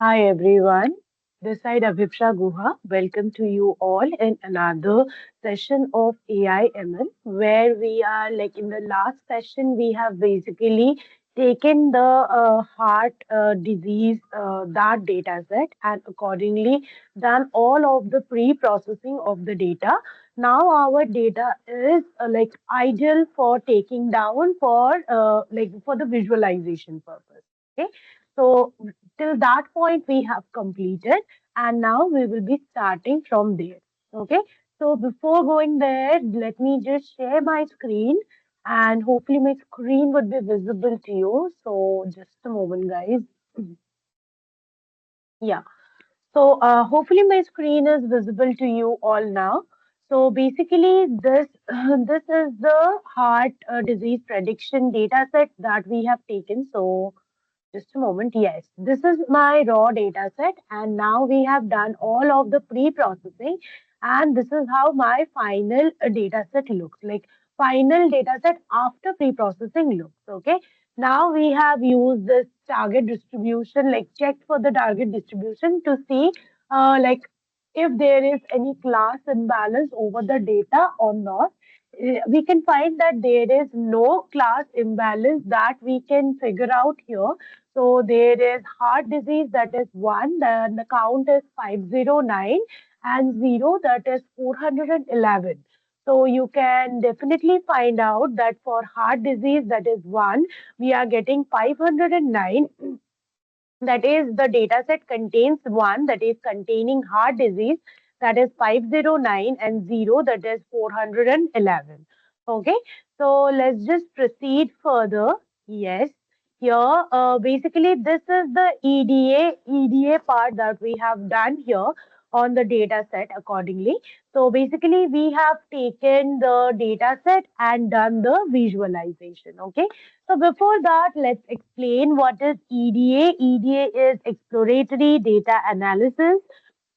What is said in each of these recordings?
Hi everyone, this side Avipsha Guha. Welcome to you all in another session of AI ML, where we are like in the last session, we have basically taken the heart disease that data set and accordingly done all of the pre-processing of the data. Now our data is like ideal for taking down for like for the visualization purpose. Okay, so till that point we have completed and now we will be starting from there. Okay, so before going there, let me just share my screen and hopefully my screen would be visible to you. So just a moment, guys. Yeah, so hopefully my screen is visible to you all now. So basically this this is the heart disease prediction data set that we have taken. So just a moment. Yes, this is my raw data set, and now we have done all of the pre-processing, and this is how my final data set looks like. Final data set after pre-processing looks. Okay. Now we have used this target distribution, like checked for the target distribution to see, like if there is any class imbalance over the data or not. We can find that there is no class imbalance that we can figure out here. So there is heart disease that is one, then the count is 509 and zero that is 411. So you can definitely find out that for heart disease that is one, we are getting 509, that is the data set contains one that is containing heart disease that is 509 and 0 that is 411. Okay, so let's just proceed further. Yes, here basically this is the EDA part that we have done here on the data set accordingly. So basically we have taken the data set and done the visualization. Okay, so before that, let's explain what is EDA. EDA is exploratory data analysis.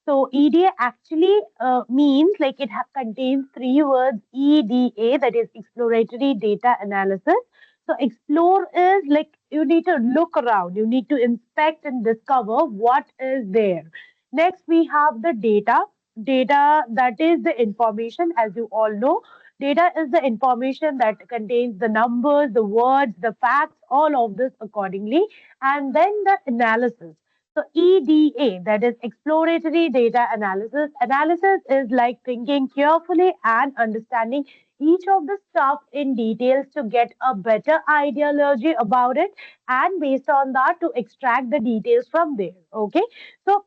So EDA actually means like it contains three words EDA, that is exploratory data analysis. So explore is like you need to look around, you need to inspect and discover what is there. Next, we have the data. Data, that is the information, as you all know. Data is the information that contains the numbers, the words, the facts, all of this accordingly. And then the analysis. So EDA, that is exploratory data analysis. Analysis is like thinking carefully and understanding each of the stuff in details to get a better ideology about it, and based on that to extract the details from there. Okay. So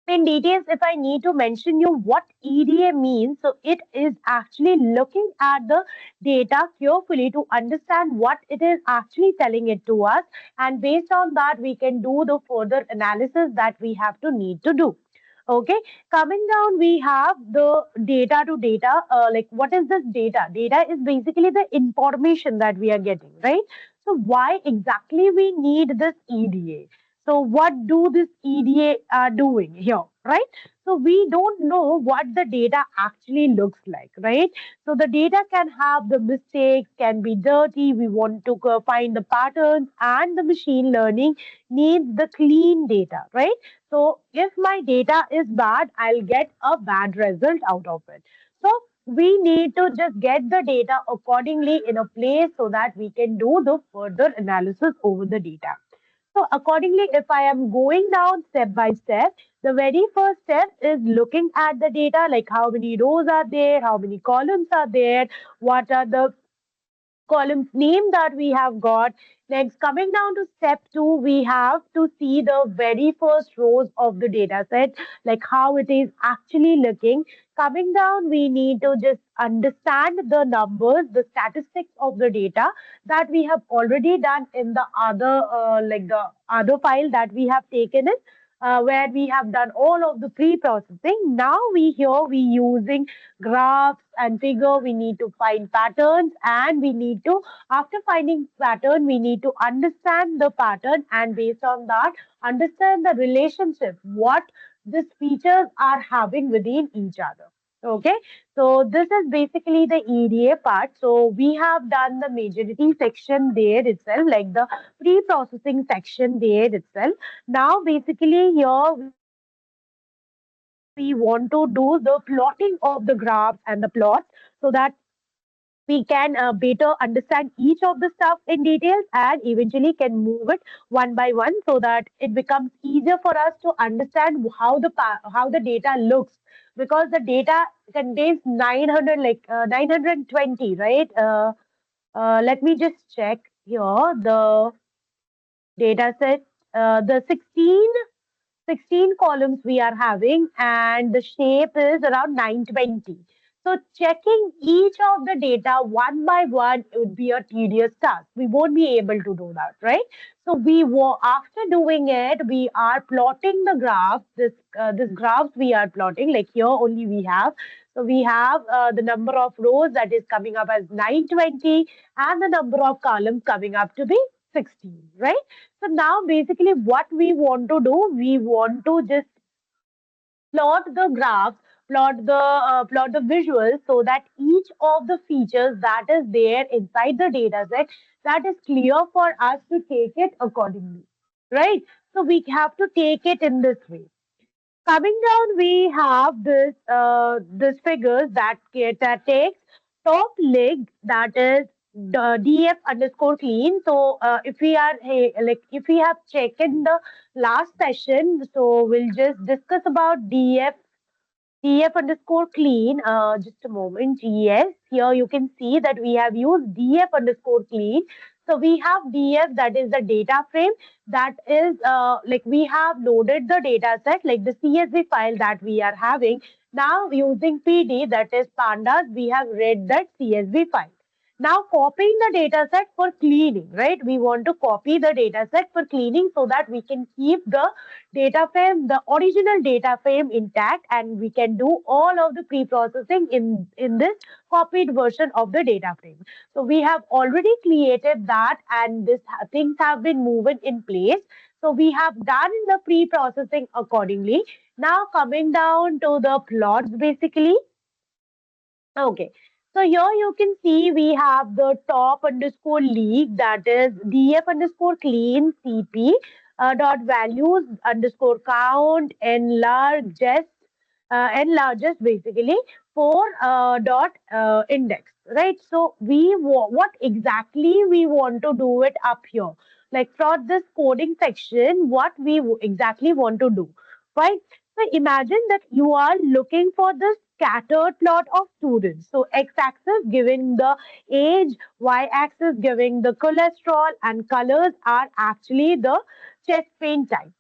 in details, if I need to mention you what EDA means, so it is actually looking at the data carefully to understand what it is actually telling it to us, and based on that, we can do the further analysis that we have to need to do. Okay, coming down, we have the data to data. Like, what is this data? Data is basically the information that we are getting, right? So, why exactly we need this EDA? So what do this EDA are doing here, right? So we don't know what the data actually looks like, right? So the data can have the mistakes, can be dirty. We want to find the patterns, and the machine learning needs the clean data, right? So if my data is bad, I'll get a bad result out of it. So we need to just get the data accordingly in a place so that we can do the further analysis over the data. So accordingly, if I am going down step by step, the very first step is looking at the data, like how many rows are there, how many columns are there, what are the columns name that we have got. Next, coming down to step two, we have to see the very first rows of the data set, like how it is actually looking. Coming down, we need to just understand the numbers, the statistics of the data that we have already done in the other, like the other file that we have taken it. Where we have done all of the pre-processing. Now we using graphs and figure. We need to find patterns, and we need to, after finding pattern, we need to understand the pattern, and based on that understand the relationship what these features are having within each other. Okay, so this is basically the EDA part. So we have done the majority section there itself, like the pre-processing section there itself. Now, basically, here we want to do the plotting of the graphs and the plots so that we can better understand each of the stuff in details and eventually can move it one by one so that it becomes easier for us to understand how the data looks, because the data contains 900 920, right? Let me just check here the data set, the 16 columns we are having, and the shape is around 920. So checking each of the data one by one would be a tedious task. We won't be able to do that, right? So after doing it, we are plotting the graph. This graphs we are plotting, like here only we have. So we have the number of rows that is coming up as 920 and the number of columns coming up to be 16, right? So now basically what we want to do, we want to just plot the graphs, plot the visuals so that each of the features that is there inside the data set, that is clear for us to take it accordingly, right? So we have to take it in this way. Coming down, we have this figures that takes top leg, that is the df underscore clean. So if we are if we have checked in the last session, so we'll just discuss about df underscore clean. Just a moment. Yes, here you can see that we have used df underscore clean. So we have df, that is the data frame, that is like we have loaded the data set, like the CSV file that we are having. Now using PD, that is pandas, we have read that CSV file. Now copying the data set for cleaning, right? We want to copy the data set for cleaning so that we can keep the data frame, the original data frame intact, and we can do all of the pre-processing in this copied version of the data frame. So we have already created that, and things have been moved in place. So we have done the pre-processing accordingly. Now coming down to the plots basically. Okay. So here you can see we have the top underscore league, that is df underscore clean cp dot values underscore count and largest basically for dot index, right? So what exactly we want to do it up here, like for this coding section, what we exactly want to do, right? So imagine that you are looking for the scattered plot of students. So x-axis giving the age, y-axis giving the cholesterol, and colors are actually the chest pain type.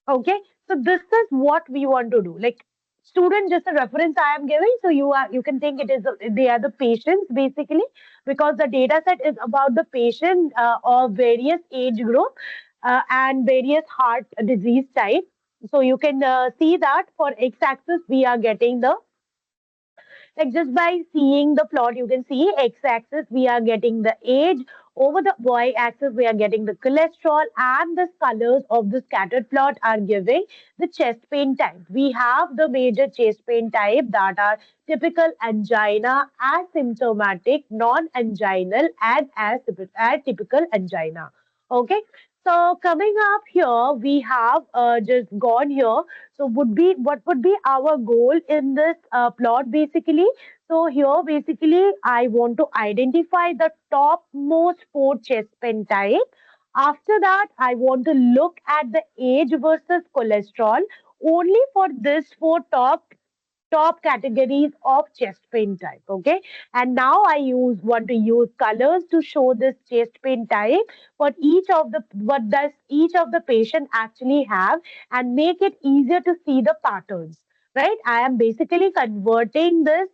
Okay, so this is what we want to do. Like student, just a reference I am giving, so you can think it is they are the patients basically, because the data set is about the patient of various age group and various heart disease type. So you can see that for x-axis we are getting the, like just by seeing the plot, you can see x-axis we are getting the age, over the y-axis we are getting the cholesterol, and the colors of the scattered plot are giving the chest pain type. We have the major chest pain type that are typical angina, asymptomatic, non-anginal, and atypical angina. Okay. So coming up here, we have just gone here. So would be what would be our goal in this plot basically? So here basically I want to identify the topmost four chest pain type. After that, I want to look at the age versus cholesterol only for this four top categories of chest pain type. Okay, and now I want to use colors to show this chest pain type, what does each of the patient actually have, and make it easier to see the patterns, right? I am basically converting this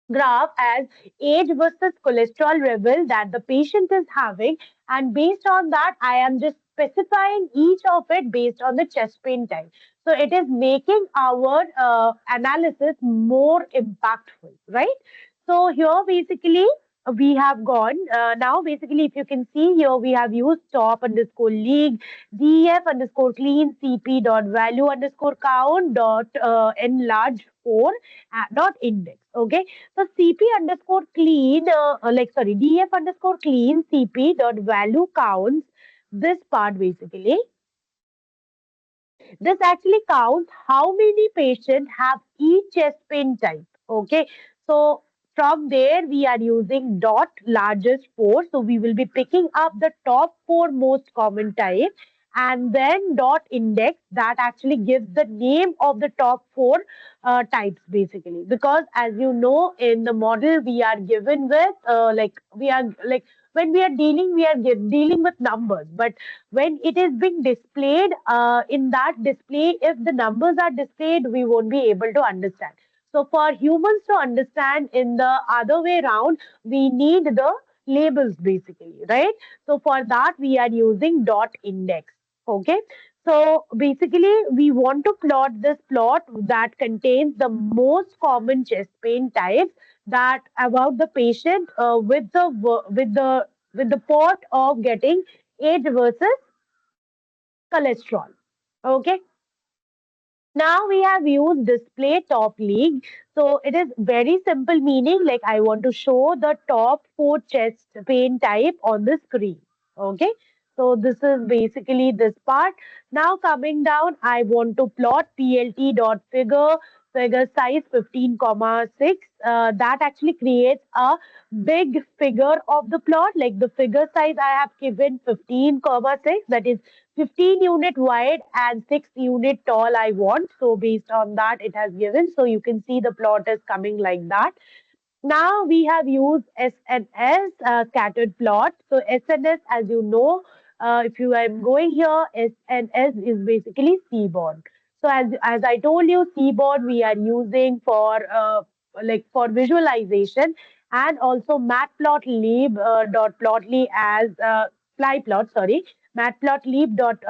graph as age versus cholesterol level that the patient is having, and based on that I am just specifying each of it based on the chest pain type. So it is making our analysis more impactful, right? So here basically we have gone now. Basically, if you can see here, we have used top underscore league, def underscore clean, cp dot value underscore count dot enlarge 4 dot index. Okay, so cp underscore clean, def underscore clean cp dot value counts this part basically. This actually counts how many patients have each chest pain type. Okay. So from there, we are using dot largest four. So we will be picking up the top four most common type and then dot index that actually gives the name of the top four types basically. Because as you know, in the model, we are given with we are like when we are dealing, dealing with numbers. But when it is being displayed in that display, if the numbers are displayed, we won't be able to understand. So for humans to understand in the other way around, we need the labels basically, right? So for that, we are using dot index. Okay. So basically, we want to plot this plot that contains the most common chest pain types that about the patient with the part of getting age versus cholesterol. Okay. Now we have used display top league. So it is very simple meaning like I want to show the top four chest pain type on the screen. Okay. So this is basically this part. Now coming down, I want to plot plt dot figure size 15 comma 6. That actually creates a big figure of the plot. Like the figure size I have given 15 comma 6, that is 15 unit wide and 6 unit tall I want. So based on that it has given. So you can see the plot is coming like that. Now we have used SNS scattered plot. So SNS, as you know, if you are going here, SNS is basically seaborne. So as I told you, seaborne we are using for for visualization and also matplotlib dot plotly as plyplot. Sorry, matplotlib dot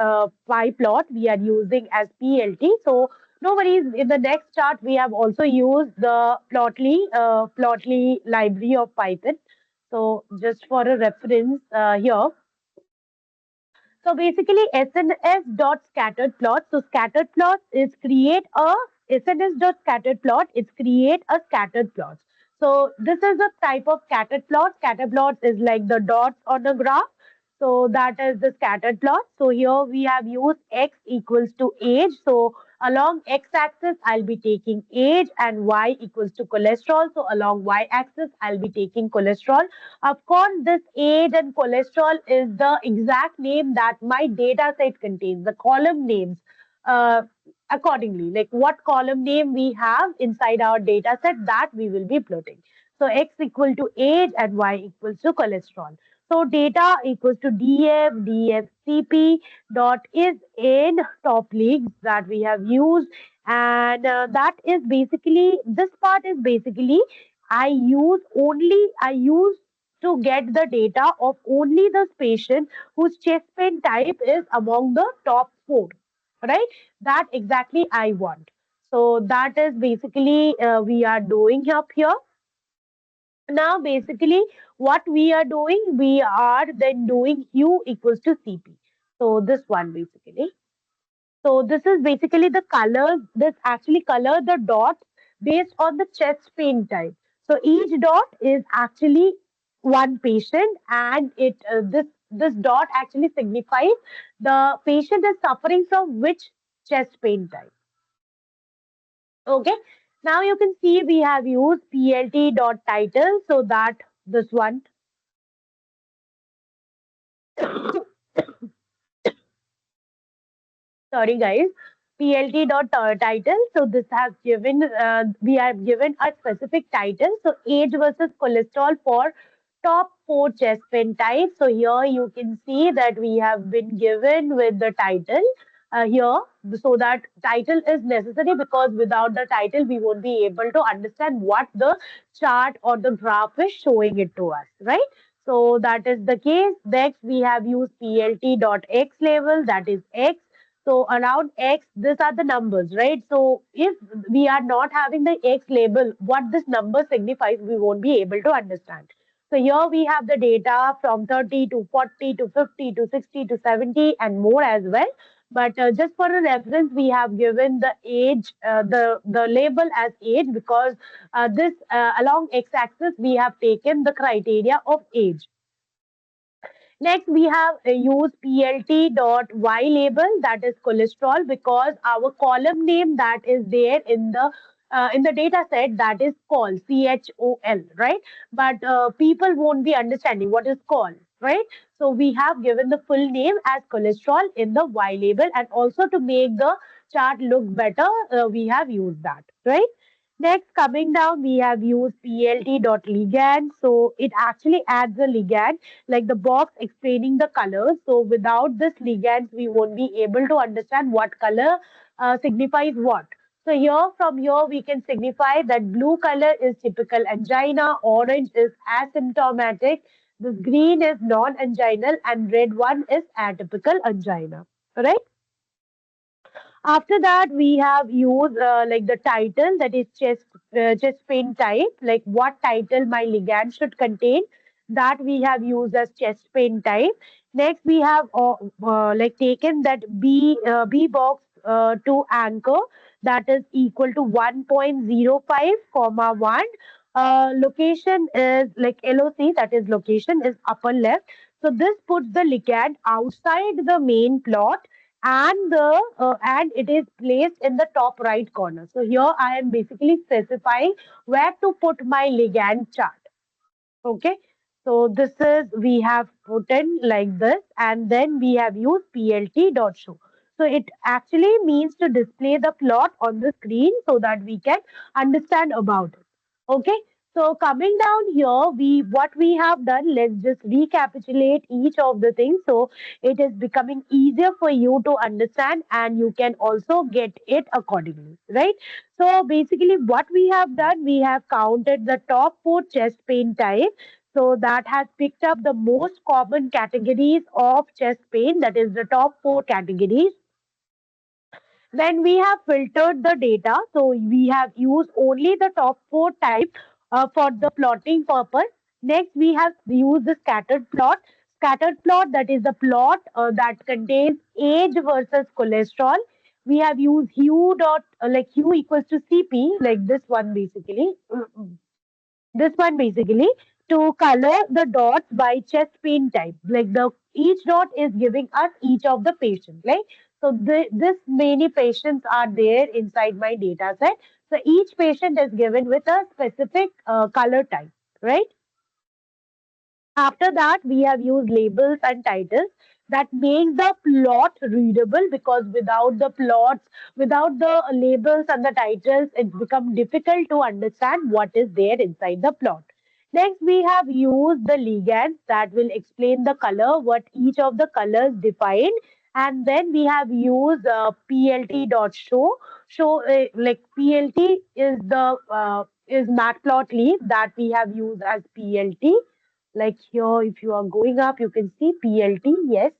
pyplot we are using as PLT. So no worries. In the next chart, we have also used the Plotly library of Python. So just for a reference here, so basically SNS dot scattered plot. So scattered plot is create a SNS dot scattered plot. It's create a scattered plot. So this is a type of scattered plot. Scattered plot is like the dots on a graph. So that is the scattered plot. So here we have used x equals to age. So along x-axis, I'll be taking age and y equals to cholesterol. So along y-axis, I'll be taking cholesterol. Of course, this age and cholesterol is the exact name that my data set contains, the column names uh, accordingly. Like what column name we have inside our data set that we will be plotting. So x equal to age and y equals to cholesterol. So data equals to dfcp dot is in top leagues that we have used. And that is basically, this part is basically, I use to get the data of only the patient whose chest pain type is among the top four, right? That exactly I want. So that is basically we are doing up here. Now, basically, what we are doing, we are then doing hue equals to CP. So this one basically. So this is basically the colors. This actually color the dots based on the chest pain type. So each dot is actually one patient, and this dot actually signifies the patient is suffering from which chest pain type. Okay. Now you can see we have used plt dot title, so that this one. Sorry guys, plt dot title. So this has given we have given a specific title. So age versus cholesterol for top four chest pain types. So here you can see that we have been given with the title here. So that title is necessary because without the title we won't be able to understand what the chart or the graph is showing it to us, right? So that is the case. Next we have used plt dot x label, that is x. So around X, these are the numbers, right? So if we are not having the X label, what this number signifies, we won't be able to understand. So here we have the data from 30 to 40 to 50 to 60 to 70 and more as well. But just for a reference, we have given the age, the label as age, because this along x-axis we have taken the criteria of age. Next, we have used plt.y label, that is cholesterol, because our column name that is there in the data set, that is called CHOL, right? But people won't be understanding what is called, right? So we have given the full name as cholesterol in the Y label, and also to make the chart look better, we have used that, right? Next, coming down, we have used plt.ligand. So it actually adds a ligand, like the box explaining the colors. So without this ligand, we won't be able to understand what color signifies what. So here, from here, we can signify that blue color is typical angina, orange is asymptomatic, this green is non-anginal, and red one is atypical angina. Right? After that, we have used like the title, that is chest pain type, like what title my ligand should contain. That we have used as chest pain type. Next, we have like taken that B box to anchor, that is equal to 1.05 comma 1. Location is like LOC, that is location is upper left. So this puts the ligand outside the main plot, and it is placed in the top right corner. So here I am basically specifying where to put my ligand chart. Okay. So this is, we have put in like this, and then we have used plt.show. So it actually means to display the plot on the screen so that we can understand about it. Okay. So coming down here, what we have done, let's just recapitulate each of the things. So it is becoming easier for you to understand, and you can also get it accordingly, right? So basically, what we have done, we have counted the top four chest pain types. So that has picked up the most common categories of chest pain, that is the top four categories. Then we have filtered the data. So we have used only the top four types for the plotting purpose. Next, we have used the scattered plot. Scattered plot, that is the plot that contains age versus cholesterol. We have used hue dot like hue equals to CP, like this one basically. This one basically to color the dots by chest pain type. Like the each dot is giving us each of the patients. Like so, this many patients are there inside my data set. So each patient is given with a specific color type, right? After that, we have used labels and titles that make the plot readable, because without the plots, without the labels and the titles, it becomes difficult to understand what is there inside the plot. Next, we have used the ligands that will explain the color, what each of the colors define. And then we have used plt.show. Show like plt is matplotlib that we have used as plt. Like here, if you are going up, you can see PLT, yes.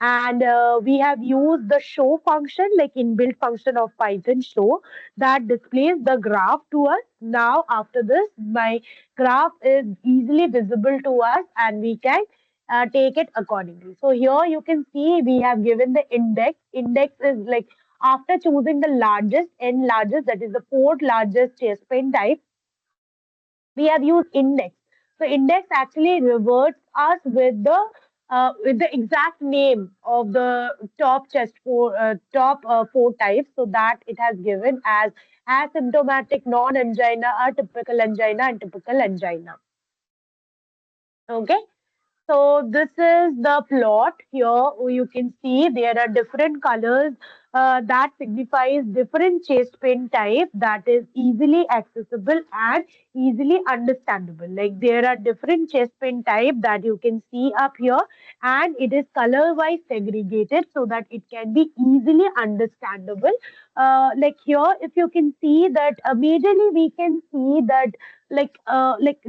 And we have used the show function, like inbuilt function of Python show, that displays the graph to us. Now, after this, my graph is easily visible to us, and we can take it accordingly. So here you can see we have given the index. Index is like after choosing the largest, n largest, that is the fourth largest chest pain type, we have used index. So index actually reverts us with the exact name of the top four types, so that it has given as asymptomatic, non-angina, atypical angina, and typical angina. Okay. So this is the plot here. You can see there are different colors that signifies different chest pain type, that is easily accessible and easily understandable. Like there are different chest pain type that you can see up here, and it is color wise segregated so that it can be easily understandable. Like here, if you can see that majorly we can see that like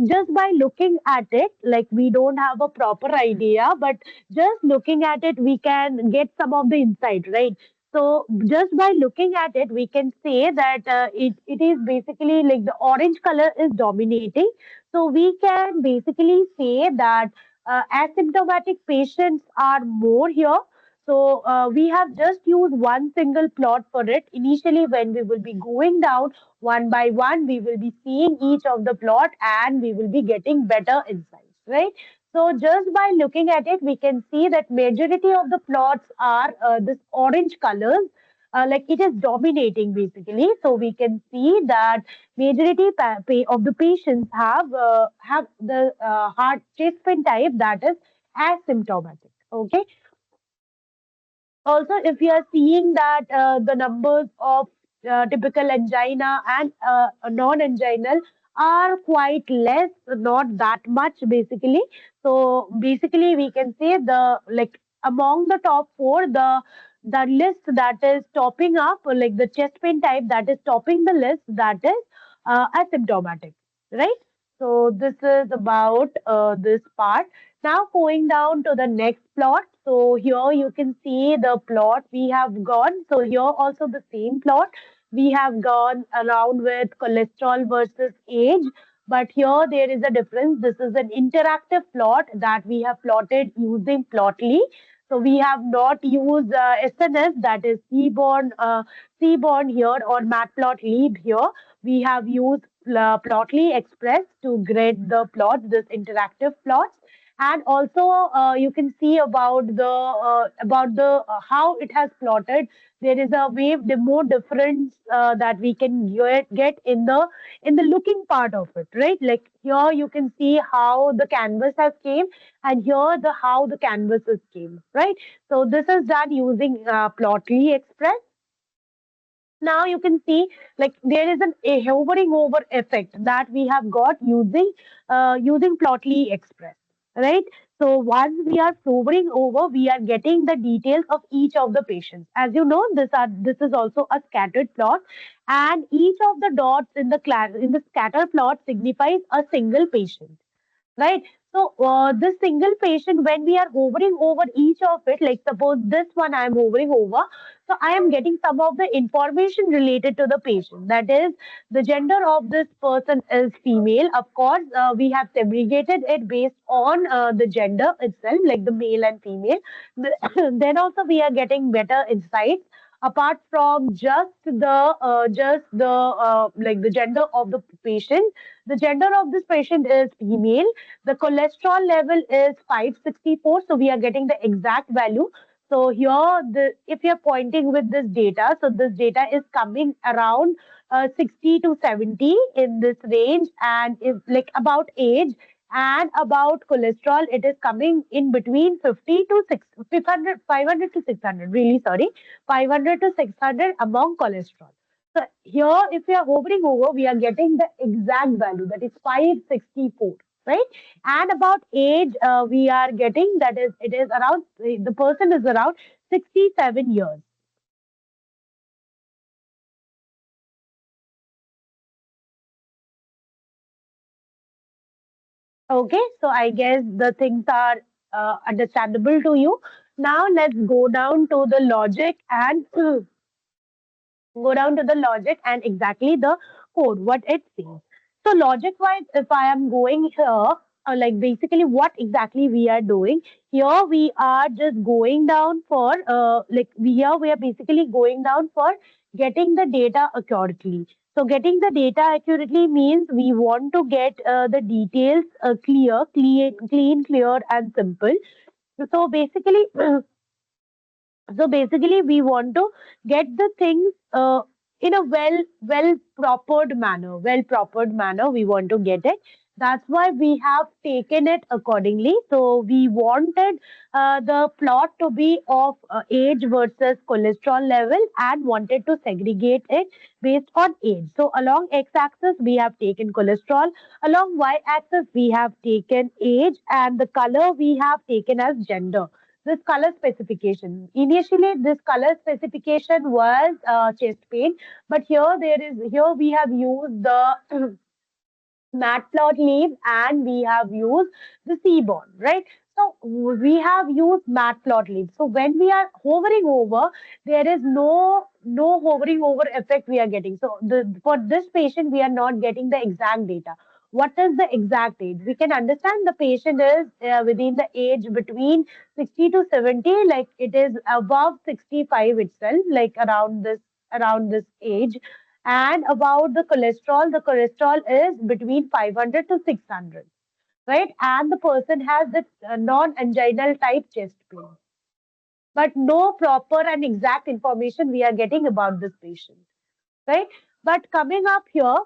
just by looking at it, like we don't have a proper idea, but just looking at it we can get some of the insight, right? So just by looking at it, we can say that it is basically like the orange color is dominating. So we can basically say that asymptomatic patients are more here. So we have just used one single plot for it. Initially, when we will be going down one by one, we will be seeing each of the plot and we will be getting better insights, right? So just by looking at it, we can see that majority of the plots are this orange colors. Like it is dominating basically. So we can see that majority of the patients have the heart chest pain type that is asymptomatic. Okay. Also, if you are seeing that the numbers of typical angina and non-anginal are quite less, not that much basically. So basically, we can say the like among the top four, the list that is topping up, or like the chest pain type that is topping the list, that is asymptomatic, right? So this is about this part. Now going down to the next plot. So here you can see the plot we have gone. So here also the same plot. We have gone around with cholesterol versus age. But here there is a difference. This is an interactive plot that we have plotted using Plotly. So we have not used SNS, that is Seaborn here, or Matplotlib here. We have used Plotly Express to grade the plots, this interactive plots. And also you can see about the how it has plotted. There is a the more difference that we can get in the looking part of it, right? Like here you can see how the canvas has came, and here the how the canvases came, right? So this is done using Plotly Express. Now you can see like there is a hovering over effect that we have got using Plotly Express, right? So once we are hovering over, we are getting the details of each of the patients. As you know, this is also a scattered plot, and each of the dots in the class in the scatter plot signifies a single patient, right? So this single patient, when we are hovering over each of it, like suppose this one I am hovering over, so I am getting some of the information related to the patient. That is, the gender of this person is female. Of course, we have segregated it based on the gender itself, like the male and female. Then also we are getting better insights apart from just the like the gender of the patient. The gender of this patient is female. The cholesterol level is 564, so we are getting the exact value. So here, if you're pointing with this data, so this data is coming around 60 to 70 in this range, and if like about age and about cholesterol, it is coming in between 50 to 500 to 600. Really sorry, 500 to 600 among cholesterol. So here, if we are hovering over, we are getting the exact value, that is 564, right? And about age, we are getting that is it is around the person is around 67 years. Okay, so I guess the things are understandable to you. Now let's go down to the logic and go down to the logic and exactly the code, what it says. So logic wise, if I am going here, like basically what exactly we are doing here, we are just going down for we are basically going down for getting the data accurately. So getting the data accurately means we want to get the details clear, and simple. So basically, we want to get the things in a well propered manner. We want to get it. That's why we have taken it accordingly. So we wanted the plot to be of age versus cholesterol level, and wanted to segregate it based on age. So along x-axis we have taken cholesterol, along y-axis we have taken age, and the color we have taken as gender. This color specification. Initially, this color specification was chest pain, but here we have used the matplotlib, and we have used the seaborn, right? So we have used matplotlib. So when we are hovering over, there is no hovering over effect we are getting. So for this patient, we are not getting the exact data. What is the exact age? We can understand the patient is within the age between 60 to 70, like it is above 65 itself, like around this age. And about the cholesterol is between 500 to 600, right? And the person has the non-anginal type chest pain, but no proper and exact information we are getting about this patient, right? But coming up here,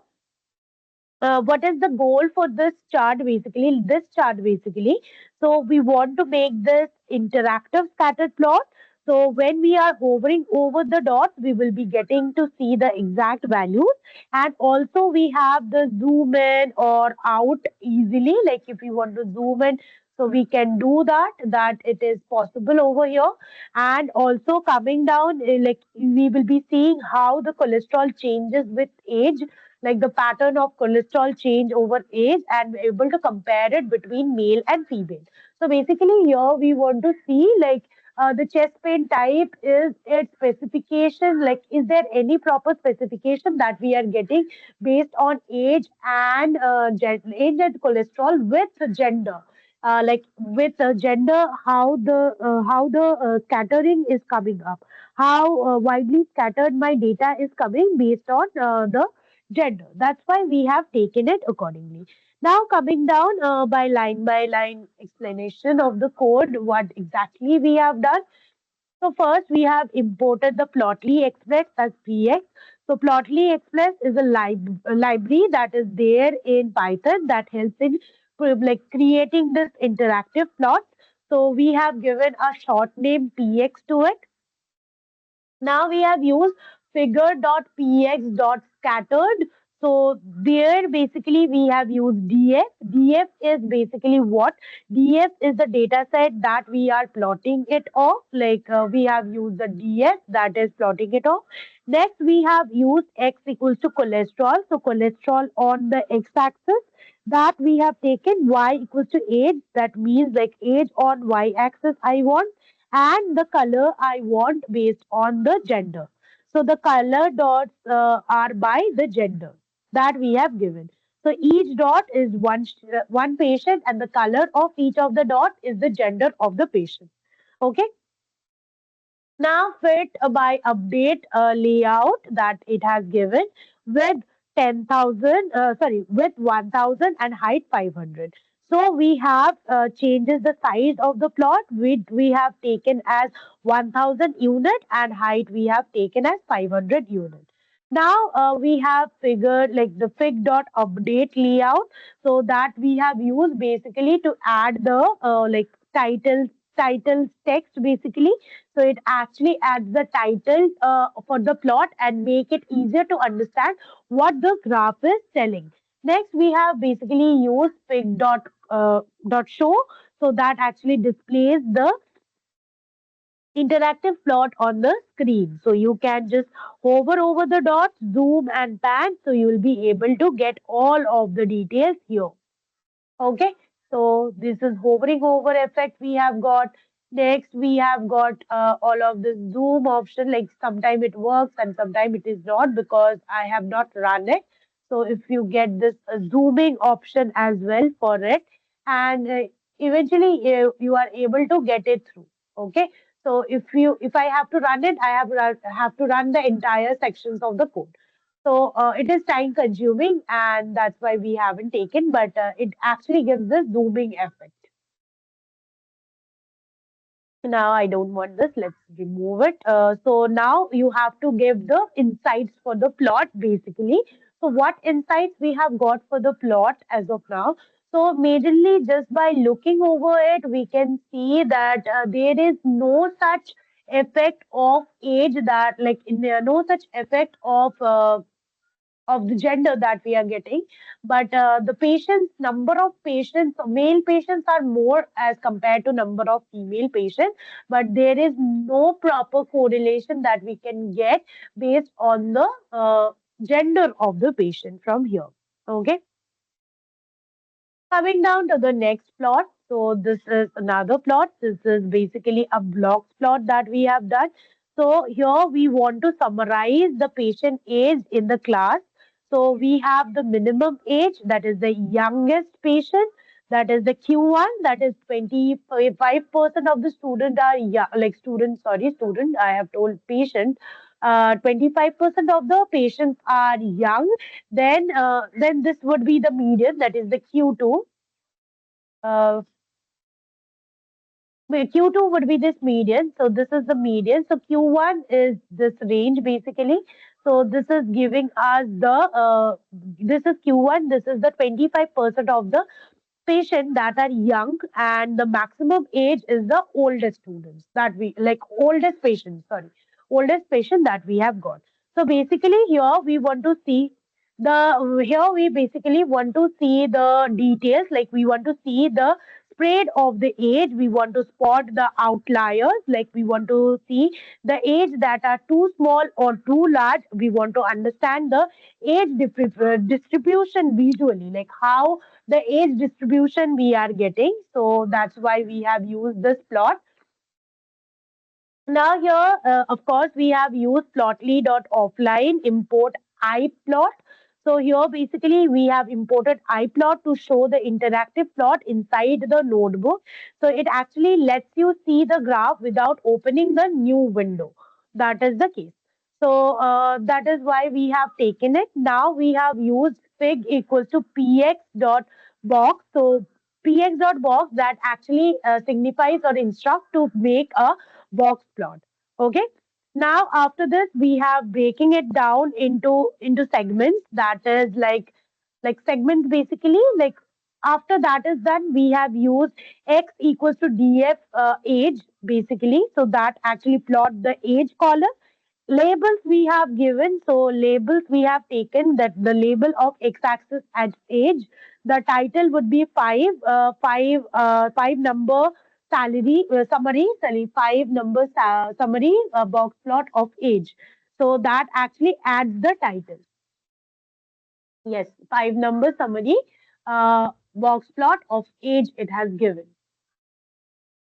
what is the goal for this chart basically? This chart basically, so we want to make this interactive scattered plot. So when we are hovering over the dots, we will be getting to see the exact values. And also we have the zoom in or out easily. Like if you want to zoom in, so we can do that it is possible over here. And also coming down, like we will be seeing how the cholesterol changes with age, like the pattern of cholesterol change over age, and we're able to compare it between male and female. So basically here we want to see like the chest pain type is its specification, like is there any proper specification that we are getting based on age and age and cholesterol with gender. Like with gender, how the scattering is coming up, how widely scattered my data is coming based on the gender. That's why we have taken it accordingly. Now, coming down by line explanation of the code, what exactly we have done. So first, we have imported the Plotly Express as PX. So Plotly Express is a library that is there in Python that helps in like creating this interactive plot. So we have given a short name PX to it. Now we have used figure.px.scattered. So there basically we have used df. Df is basically what? Df is the data set that we are plotting it off. Like we have used the df that is plotting it off. Next we have used x equals to cholesterol. So cholesterol on the x-axis, that we have taken y equals to age. That means like age on y-axis I want, and the color I want based on the gender. So the color dots are by the gender that we have given. So each dot is one patient, and the color of each of the dot is the gender of the patient. Okay. Now fit by update layout that it has given with 10,000, with 1,000 and height 500. So we have changes the size of the plot, which we have taken as 1,000 unit, and height we have taken as 500 unit. Now we have figured like the fig dot update layout, so that we have used basically to add the like titles text basically. So it actually adds the title for the plot and make it easier to understand what the graph is telling. Next, we have basically used fig dot show, so that actually displays the interactive plot on the screen. So you can just hover over the dots, zoom and pan, so you will be able to get all of the details here. Okay, so this is hovering over effect we have got. Next, we have got all of this zoom option. Like sometime it works and sometime it is not, because I have not run it. So if you get this zooming option as well for it, and eventually you are able to get it through. Okay, so if I have to run it, have to run the entire sections of the code. So it is time consuming, and that's why we haven't taken, but it actually gives this zooming effect. Now I don't want this. Let's remove it. So now you have to give the insights for the plot basically. So what insights we have got for the plot as of now? So majorly just by looking over it, we can see that there is no such effect of age, that like no such effect of the gender that we are getting, but the patients, number of patients, male patients are more as compared to number of female patients, but there is no proper correlation that we can get based on the gender of the patient from here. Okay. Coming down to the next plot. So this is another plot. This is basically a blocks plot that we have done. So here we want to summarize the patient age in the class. So we have the minimum age, that is the youngest patient, that is the Q1, that is 25% of the student are young, like student, I have told patient. 25% of the patients are young. Then this would be the median, that is the Q2. Uh, Q2 would be this median. So this is the median. So Q1 is this range basically. So this is giving us this is Q1, this is the 25% of the patient that are young, and the maximum age is the oldest students that we like oldest patient, sorry, oldest patient that we have got. So basically here we want to see here we basically want to see the details, like we want to see the spread of the age, we want to spot the outliers, like we want to see the age that are too small or too large, we want to understand the distribution visually, like how the age distribution we are getting. So that's why we have used this plot. Now here, of course, we have used plotly.offline import iplot. So here basically we have imported iplot to show the interactive plot inside the notebook. So it actually lets you see the graph without opening the new window. That is the case. So that is why we have taken it. Now we have used fig equals to px dot box. So px dot box that actually signifies or instruct to make a box plot. Okay. Now after this, we have breaking it down into segments. That is like segments basically. Like after that is done, we have used x equals to df age basically. So that actually plot the age column. Labels we have given. So labels we have taken that the label of x-axis at age. The title would be five number salary summary, sorry, five number summary box plot of age. So that actually adds the title. Yes, five number summary box plot of age it has given.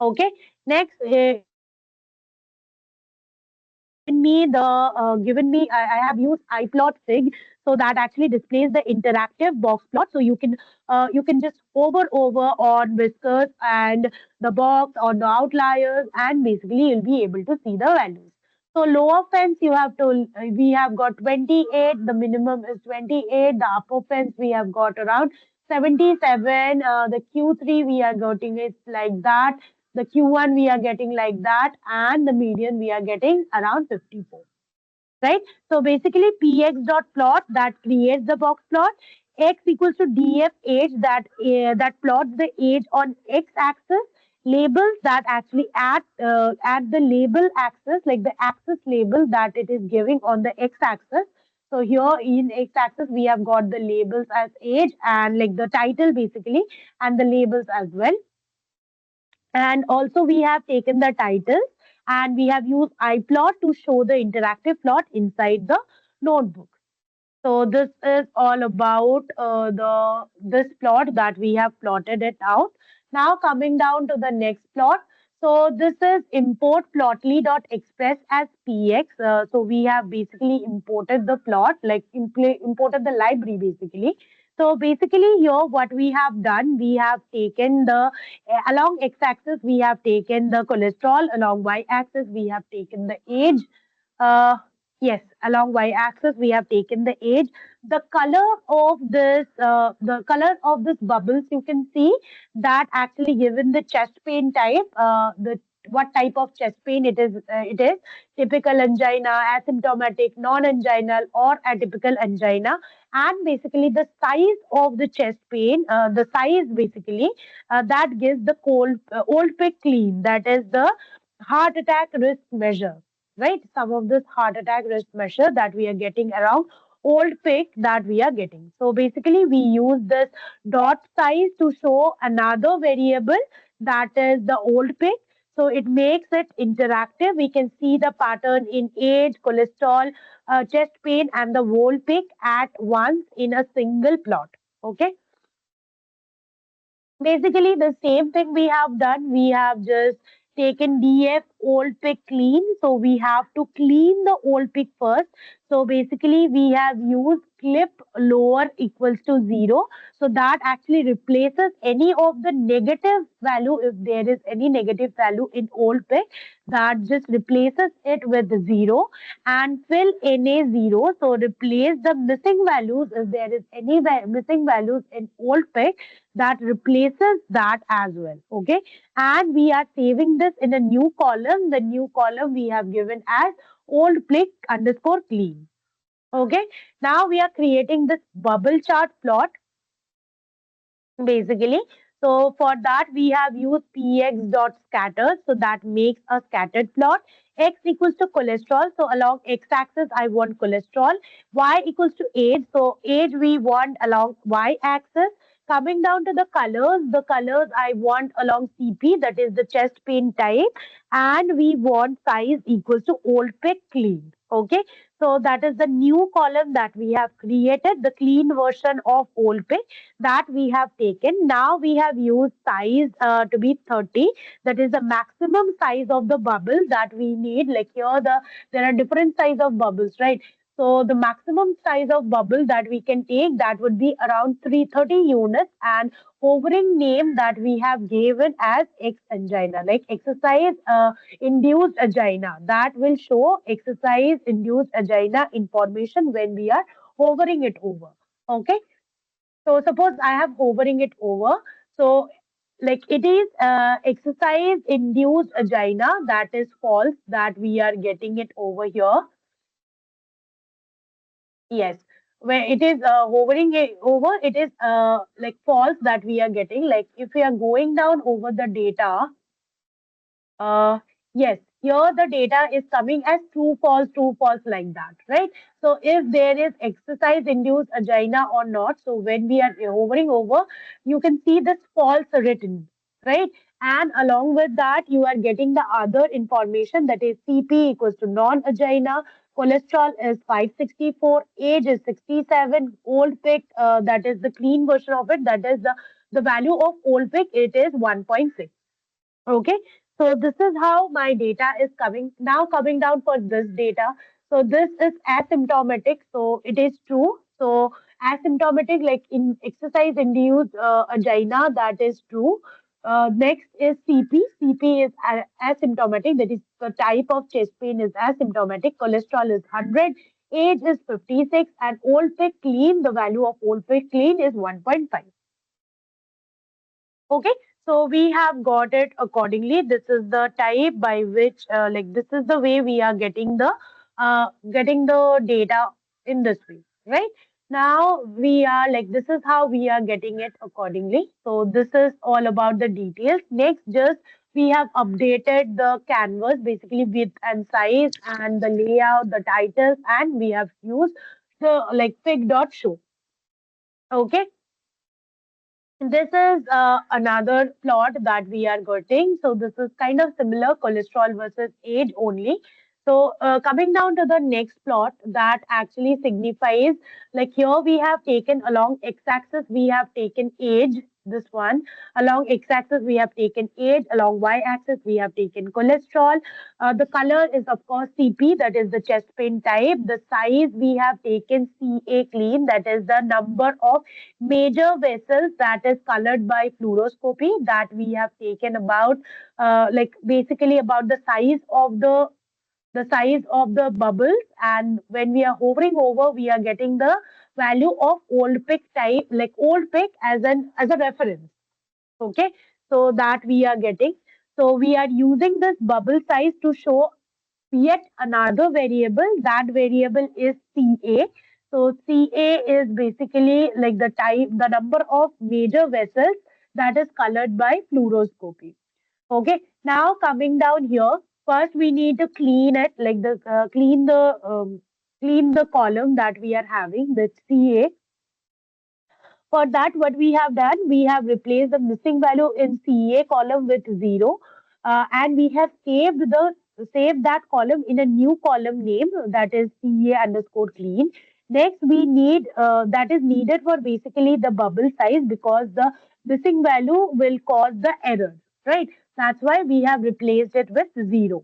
Okay. Next, given me I have used iplot fig, so that actually displays the interactive box plot, so you can just hover over on whiskers and the box or the outliers, and basically you'll be able to see the values. So lower fence you have to we have got 28, the minimum is 28, the upper fence we have got around 77, the Q3 we are getting it like that, the Q1 we are getting like that, and the median we are getting around 54, right? So basically px dot plot that creates the box plot, x equals to df age that plots the age on x axis, labels that actually add the label axis, like the axis label that it is giving on the x axis. So here in x axis we have got the labels as age and like the title basically, and the labels as well. And also we have taken the titles, and we have used iplot to show the interactive plot inside the notebook. So this is all about the this plot that we have plotted it out. Now coming down to the next plot. So this is import plotly.express as px. So we have basically imported the plot, like imported the library basically. So basically here what we have done, we have taken the along x-axis we have taken the cholesterol, along y-axis we have taken the age. Uh, Yes, along y-axis we have taken the age. The color of this bubbles you can see that actually given the chest pain type, the what type of chest pain it is. It is typical angina, asymptomatic, non-anginal, or atypical angina. And basically the size of the chest pain, the size basically that gives the old pick clean. That is the heart attack risk measure, right? Some of this heart attack risk measure that we are getting around old pick that we are getting. So basically we use this dot size to show another variable, that is the old pick. So it makes it interactive. We can see the pattern in age, cholesterol, chest pain, and the whole pick at once in a single plot. Okay. Basically, the same thing we have done. We have just taken df old pick clean. So we have to clean the old pick first. So basically, we have used clip lower equals to 0. So that actually replaces any of the negative value. If there is any negative value in old pick, that just replaces it with 0 and fill NA 0. So replace the missing values if there is any missing values in old pick, that replaces that as well. Okay. And we are saving this in a new column. The new column we have given as old click underscore clean. Okay. Now we are creating this bubble chart plot basically. So for that, we have used px dot scatter. So that makes a scattered plot. X equals to cholesterol. So along x-axis, I want cholesterol. Y equals to age. So age we want along y-axis. Coming down to the colors I want along CP, that is the chest pain type. And we want size equals to old pick clean. Okay. So that is the new column that we have created, the clean version of old pick that we have taken. Now we have used size to be 30. That is the maximum size of the bubble that we need. Like here, there are different size of bubbles, right? So the maximum size of bubble that we can take, that would be around 330 units, and hovering name that we have given as X angina, like exercise induced angina. That will show exercise induced angina information when we are hovering it over. Okay. So suppose I have hovering it over. So like it is exercise induced angina, that is false, that we are getting it over here. Yes. Where it is hovering it over, it is like false that we are getting. Like if we are going down over the data, Uh, yes, here the data is coming as true, false like that, right? So if there is exercise induced angina or not, so when we are hovering over, you can see this false written, right? And along with that, you are getting the other information, that is CP equals to non-angina, cholesterol is 564, age is 67, old pick, that is the clean version of it, that is the value of old pick, it is 1.6. Okay, so this is how my data is coming. Now coming down for this data. So this is asymptomatic. So it is true. So asymptomatic, like in exercise induced angina, that is true. Next is CP. CP is asymptomatic. That is the type of chest pain is asymptomatic. Cholesterol is 100. Age is 56. And old pick clean, the value of old pick clean is 1.5. Okay, so we have got it accordingly. This is the type by which, like, this is the way we are getting the data in this way, right? Now we are like, this is how we are getting it accordingly. So this is all about the details. Next, just we have updated the canvas, basically width and size and the layout, the titles, and we have used the like fig.show. Okay, this is another plot that we are getting. So this is kind of similar, cholesterol versus age only. So coming down to the next plot, that actually signifies, like here we have taken along x-axis, we have taken age, this one. Along x-axis, we have taken age. Along y-axis, we have taken cholesterol. The color is of course CP, that is the chest pain type. The size, we have taken CA clean, that is the number of major vessels, that is colored by fluoroscopy, that we have taken about like basically about the size of the bubbles. And when we are hovering over, we are getting the value of old pick type, like old pick as a reference. Okay, so that we are getting. So we are using this bubble size to show yet another variable. That variable is CA. So CA is basically like the type, the number of major vessels, that is colored by fluoroscopy. Okay. Now coming down here, first we need to clean it, like the clean the column that we are having, the CA. For that, what we have done, we have replaced the missing value in CA column with 0, and we have saved that column in a new column name, that is CA underscore clean. Next, we need that is needed for basically the bubble size, because the missing value will cause the error, right? That's why we have replaced it with 0.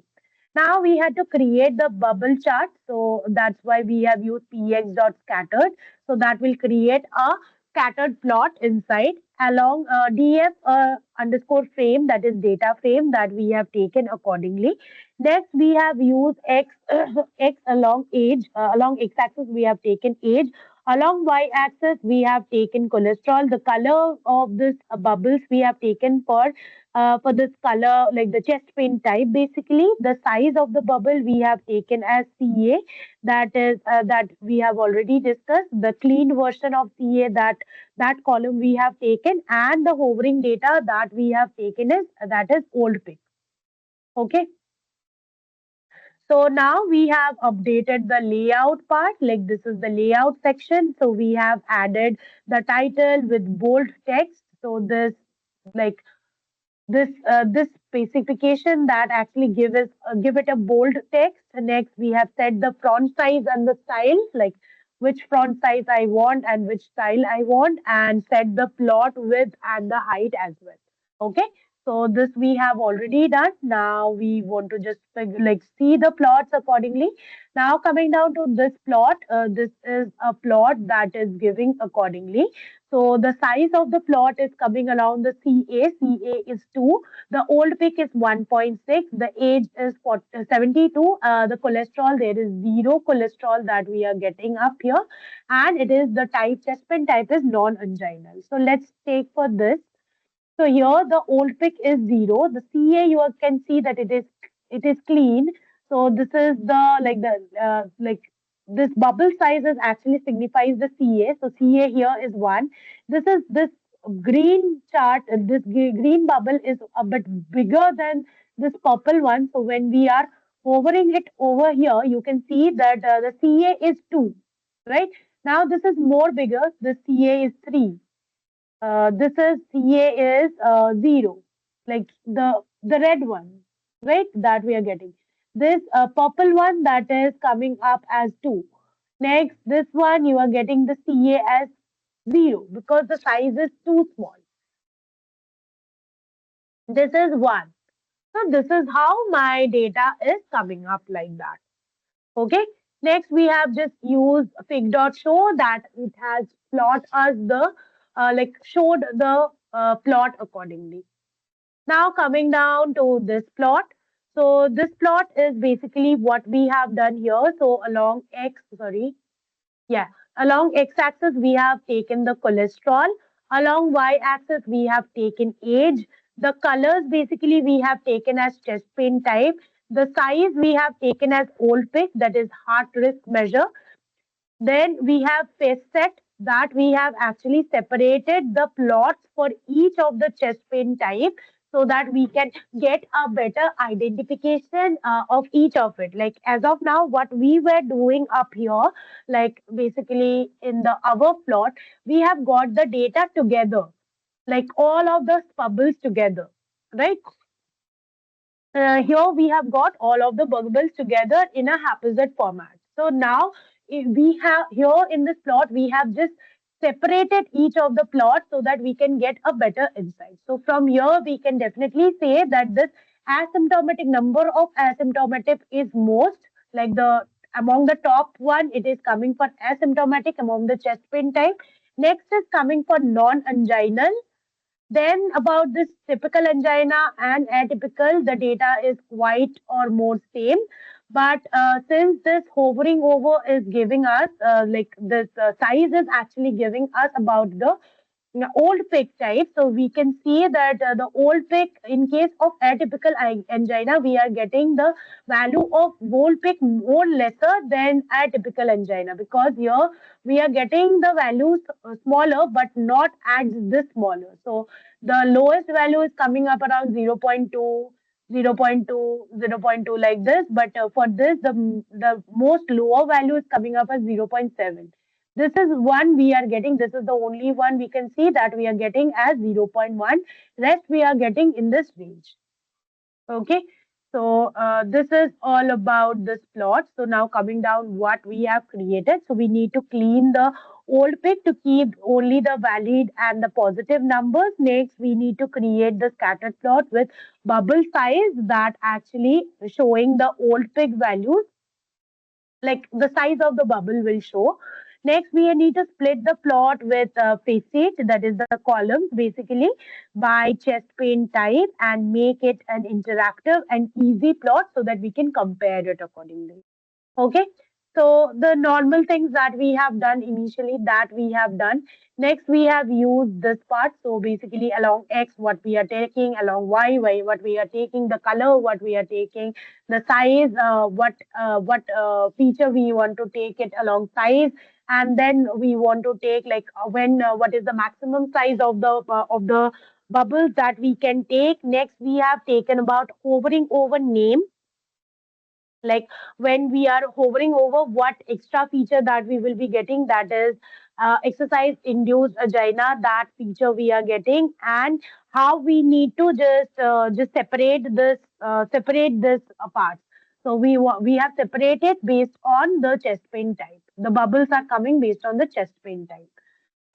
Now we had to create the bubble chart. So that's why we have used px.scattered. So that will create a scattered plot inside along df underscore frame, that is data frame that we have taken accordingly. Next we have used x x along age, along x axis we have taken age, along y axis we have taken cholesterol. The color of this bubbles we have taken for this color, like the chest pain type. Basically, the size of the bubble we have taken as CA, that is that we have already discussed. The clean version of CA, that column we have taken, and the hovering data that we have taken is that is old pick. Okay. So now we have updated the layout part, like this is the layout section. So we have added the title with bold text. So like this specification that actually give it a bold text. Next we have set the font size and the style, like which font size I want and which style I want, and set the plot width and the height as well. Okay, so this we have already done. Now we want to just like see the plots accordingly. Now coming down to this plot, this is a plot that is giving accordingly. So the size of the plot is coming along the CA. CA is 2. The old pick is 1.6. The age is 72. The cholesterol, there is 0 cholesterol that we are getting up here. And it is the type, chest pain type is non-anginal. So let's take for this. So here the old pick is 0. The CA you can see that it is clean. So this is the like this bubble size is actually signifies the CA. So CA here is 1. This green chart. This green bubble is a bit bigger than this purple one. So when we are hovering it over here, you can see that the CA is 2. Right now, this is more bigger. The CA is 3. This is CA is 0, like the red one, right? That we are getting. This purple one that is coming up as 2. Next, this one you are getting the CA as 0 because the size is too small. This is 1. So this is how my data is coming up like that. Okay. Next, we have just used fig.show that it has plot us the like showed the plot accordingly. Now coming down to this plot. So this plot is basically what we have done here. So along X, sorry, yeah, along x-axis we have taken the cholesterol. Along y-axis we have taken age. The colors basically we have taken as chest pain type. The size we have taken as old pick, that is heart risk measure. Then we have face set that we have actually separated the plots for each of the chest pain type so that we can get a better identification of each of it. Like as of now, what we were doing up here, like basically in the our plot, we have got the data together, like all of the bubbles together, right? Here we have got all of the bubbles together in a haphazard format. So now we have here in this plot, we have just separated each of the plots so that we can get a better insight. So from here, we can definitely say that this asymptomatic number of asymptomatic is most, like the among the top one, it is coming for asymptomatic among the chest pain type. Next is coming for non-anginal. Then about this typical angina and atypical, the data is quite or more same. But since this hovering over is giving us, like this size is actually giving us about the old pick type. So we can see that the old pick, in case of atypical angina, we are getting the value of old pick more lesser than atypical angina, because here we are getting the values smaller but not as this smaller. So the lowest value is coming up around 0.2, 0.2, 0.2 like this. But for this, the most lower value is coming up as 0.7. This is one we are getting. This is the only one we can see that we are getting as 0.1. Rest we are getting in this range. Okay. So this is all about this plot. So now coming down what we have created. So we need to clean the old pick to keep only the valid and the positive numbers. Next, we need to create the scattered plot with bubble size that actually showing the old pick values, like the size of the bubble will show. Next, we need to split the plot with facet, that is the columns basically, by chest pain type and make it an interactive and easy plot so that we can compare it accordingly. Okay. So the normal things that we have done initially, that we have done. Next, we have used this part. So basically along X, what we are taking, along Y, what we are taking, the color, what we are taking, the size, what feature we want to take it along size. And then we want to take like what is the maximum size of the bubbles that we can take. Next, we have taken about hovering over name, like when we are hovering over what extra feature that we will be getting, that is exercise induced angina, that feature we are getting, and how we need to just separate this apart. So we have separated based on the chest pain type. The bubbles are coming based on the chest pain type.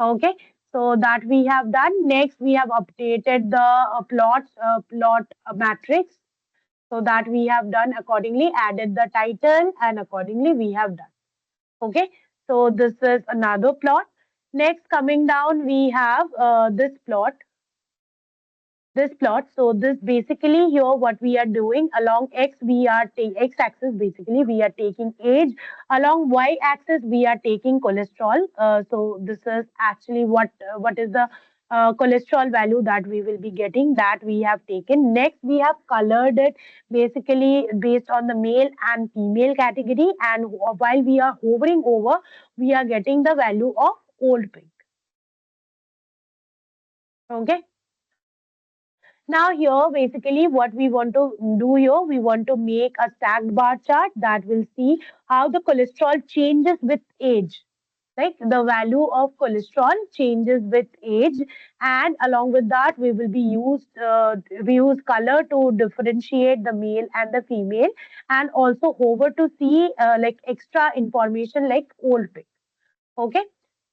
Okay, so that we have done. Next, we have updated the plot matrix, so that we have done accordingly, added the title, and accordingly we have done. Okay, so this is another plot. Next, coming down, we have this plot. So this basically here what we are doing along x, we are taking x axis, basically we are taking age. Along y axis we are taking cholesterol. So this is actually what is the cholesterol value that we will be getting, that we have taken. Next, we have colored it basically based on the male and female category, and while we are hovering over, we are getting the value of old pink. Okay. Now here, basically what we want to do here, we want to make a stacked bar chart that will see how the cholesterol changes with age. Like the value of cholesterol changes with age, and along with that, we use color to differentiate the male and the female, and also hover to see like extra information like old pick. Okay.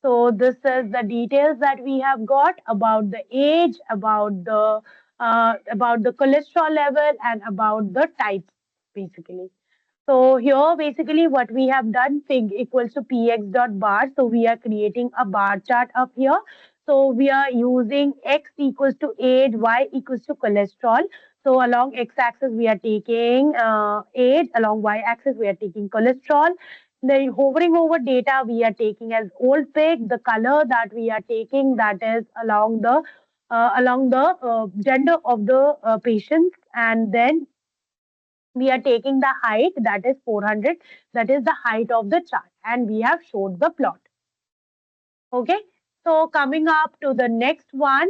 So this is the details that we have got about the age, about the cholesterol level, and about the types basically. So here basically what we have done, fig equals to px dot bar. So we are creating a bar chart up here. So we are using x equals to age, y equals to cholesterol. So along x-axis we are taking age, along y-axis we are taking cholesterol. The hovering over data we are taking as old pig. The color that we are taking, that is along the gender of the patients, and then we are taking the height, that is 400, that is the height of the chart, and we have showed the plot. Okay, so coming up to the next one,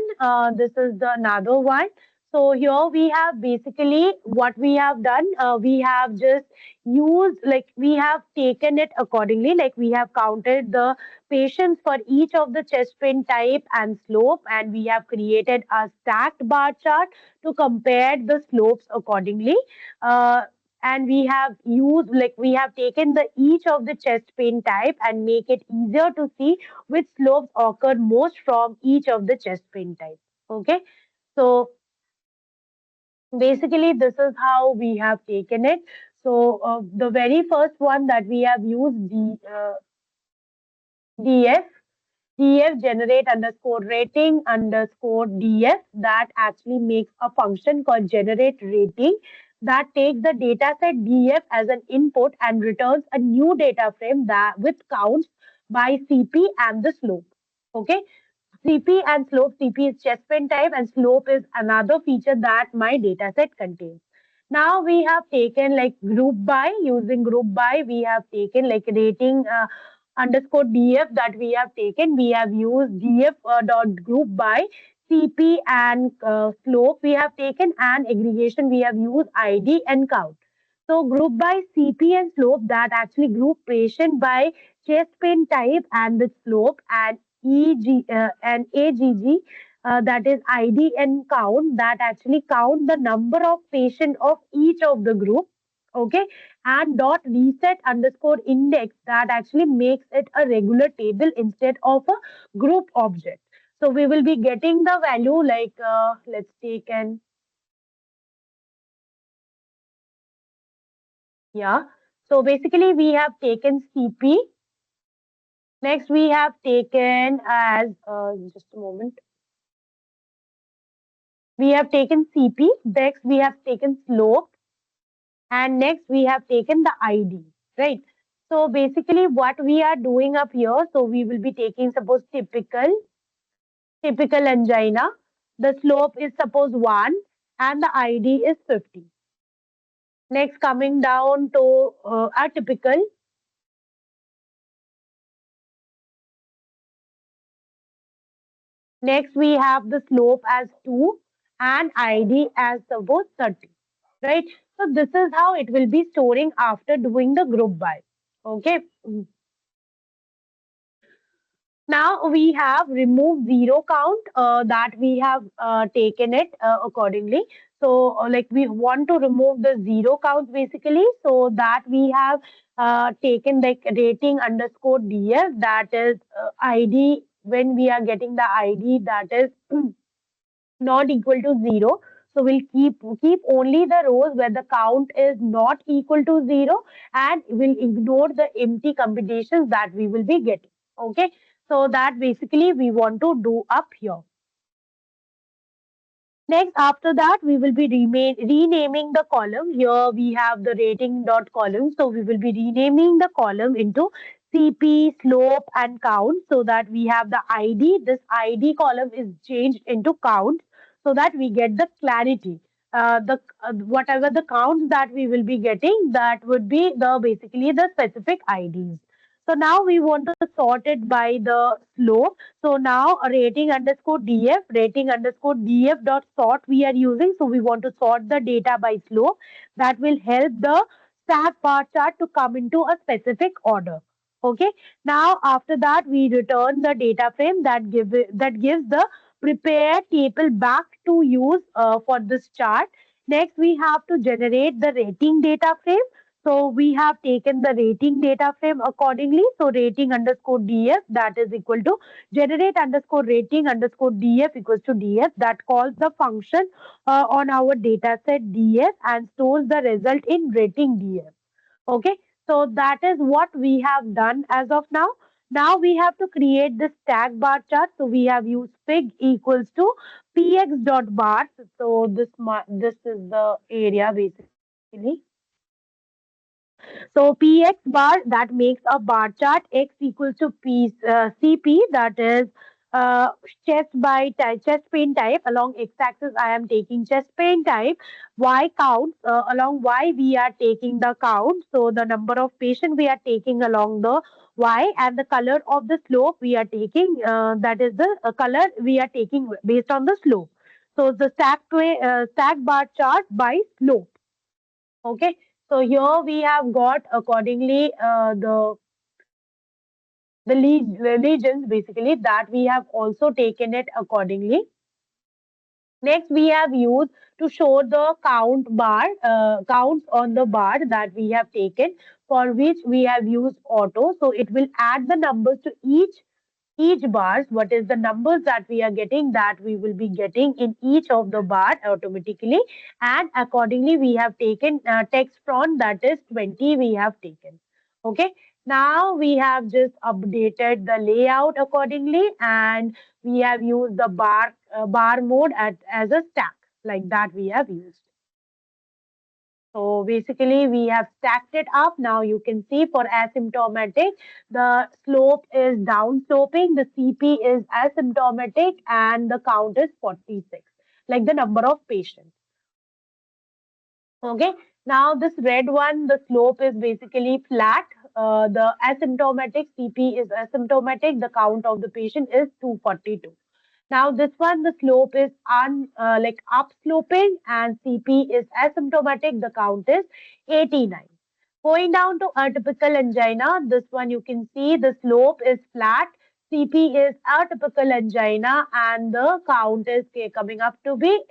this is the another one. So here we have basically what we have done. We have just used, like we have taken it accordingly, like we have counted the patients for each of the chest pain type and slope, and we have created a stacked bar chart to compare the slopes accordingly. And we have used, like we have taken the each of the chest pain type and make it easier to see which slopes occur most from each of the chest pain type. Okay, so basically this is how we have taken it. So the very first one that we have used, df df generate underscore rating underscore df, that actually makes a function called generate rating that takes the data set df as an input and returns a new data frame that with counts by cp and the slope. Okay, CP and slope. CP is chest pain type and slope is another feature that my dataset contains. Now we have taken like group by, using group by, we have taken like rating underscore df that we have taken. We have used df dot group by CP and slope we have taken, and aggregation we have used ID and count. So group by CP and slope, that actually group patient by chest pain type and the slope, and and AGG, that is ID and count, that actually count the number of patient of each of the group. Okay, and dot reset underscore index that actually makes it a regular table instead of a group object. So we will be getting the value like let's take an yeah. So basically we have taken CP. Next we have taken as just a moment. We have taken CP. Next we have taken slope, and next we have taken the ID, right? So basically what we are doing up here, so we will be taking suppose typical angina. The slope is suppose 1 and the ID is 50. Next coming down to atypical. Next we have the slope as 2 and ID as suppose 30, right? So this is how it will be storing after doing the group by. Okay. Now we have removed zero count that we have taken it accordingly. So like we want to remove the zero count basically, so that we have taken like rating underscore df, that is ID when we are getting the ID that is not equal to 0. So we'll keep only the rows where the count is not equal to 0, and we'll ignore the empty combinations that we will be getting. Okay. So that basically we want to do up here. Next, after that, we will be renaming the column. Here we have the rating dot column. So we will be renaming the column into CP, slope, and count, so that we have the ID. This ID column is changed into count so that we get the clarity. The whatever the counts that we will be getting, that would be the basically the specific IDs. So now we want to sort it by the slope. So now a rating underscore df dot sort we are using. So we want to sort the data by slope. That will help the stack bar chart to come into a specific order. Okay. Now after that we return the data frame that gives the prepare table back to use for this chart. Next we have to generate the rating data frame. So we have taken the rating data frame accordingly. So rating underscore df that is equal to generate underscore rating underscore df equals to df, that calls the function on our data set df and stores the result in rating df. Okay, so that is what we have done as of now. Now we have to create the stack bar chart. So we have used fig equals to px dot bar. So this is the area basically. So Px bar that makes a bar chart. X equals to Cp, that is uh, chest pain type. Along x-axis I am taking chest pain type. Y count, along Y we are taking the count. So the number of patients we are taking along the Y, and the color of the slope we are taking, that is the color we are taking based on the slope. So the stack bar chart by slope. Okay, so here we have got accordingly the legions basically that we have also taken it accordingly. Next, we have used to show the counts on the bar that we have taken, for which we have used auto. So it will add the numbers to each bars. What is the numbers that we are getting, that we will be getting in each of the bar automatically, and accordingly we have taken text font, that is 20 we have taken. Okay, now we have just updated the layout accordingly, and we have used the bar mode as a stack, like that we have used. So basically we have stacked it up. Now you can see for asymptomatic, the slope is down sloping, the CP is asymptomatic, and the count is 46, like the number of patients. Okay. Now this red one, the slope is basically flat. The asymptomatic CP is asymptomatic. The count of the patient is 242. Now this one, the slope is like up sloping, and CP is asymptomatic. The count is 89. Going down to atypical angina, this one you can see the slope is flat. CP is atypical angina, and the count is coming up to be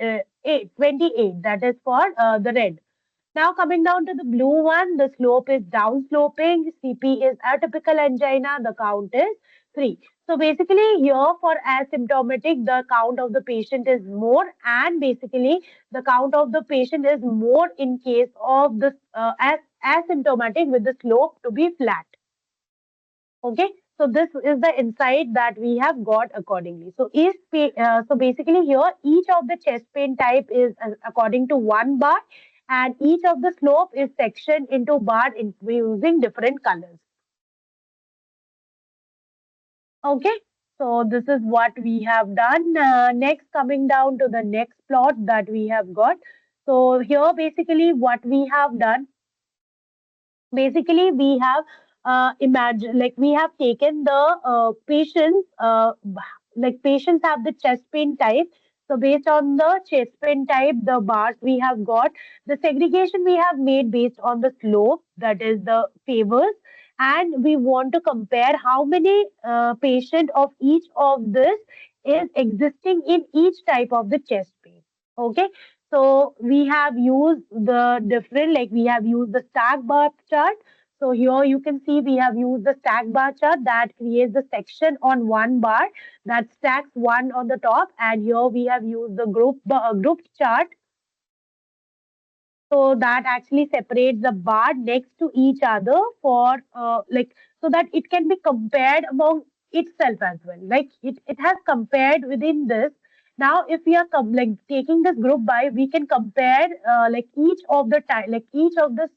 28. That is for the red. Now coming down to the blue one, the slope is down sloping, CP is atypical angina, the count is 3. So basically here for asymptomatic, the count of the patient is more, and basically the count of the patient is more in case of this asymptomatic with the slope to be flat. Okay, so this is the insight that we have got accordingly. So basically here each of the chest pain type is according to one bar, and each of the slope is sectioned into bar using different colors. Okay, so this is what we have done. Next, coming down to the next plot that we have got. So here basically what we have done, basically we have imagine like we have taken the patients like patients have the chest pain type. So based on the chest pain type, the bars we have got, the segregation we have made based on the slope, that is the favors, and we want to compare how many patient of each of this is existing in each type of the chest pain. Okay, so we have used the different, like we have used the stack bar chart. So here you can see we have used the stack bar chart that creates the section on one bar that stacks one on the top. And here we have used the group chart, so that actually separates the bar next to each other for like so that it can be compared among itself as well, like it has compared within this. Now if we are like taking this group by, we can compare like each of the time, like each of this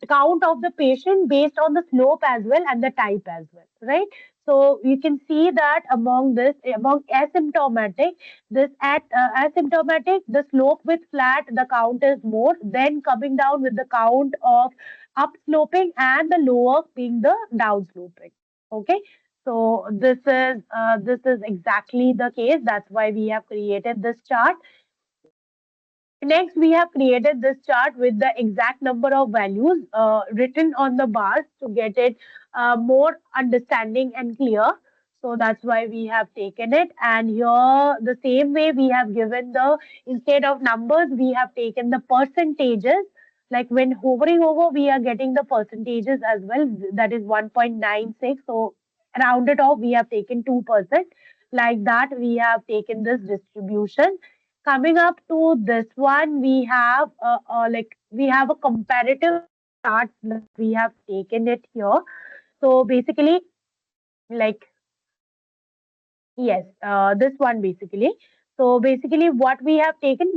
count of the patient based on the slope as well and the type as well, right? So you can see that among this, among asymptomatic, this at asymptomatic, the slope with flat, the count is more. Then coming down with the count of upsloping and the lower being the downsloping. Okay, so this is exactly the case. That's why we have created this chart. Next, we have created this chart with the exact number of values written on the bars to get it more understanding and clear. So that's why we have taken it. And here, the same way we have given the, instead of numbers, we have taken the percentages. Like when hovering over, we are getting the percentages as well. That is 1.96. So rounded off, we have taken 2%. Like that, we have taken this distribution. Coming up to this one, we have like we have a comparative chart that we have taken it here. So basically, like yes, this one basically. So basically, what we have taken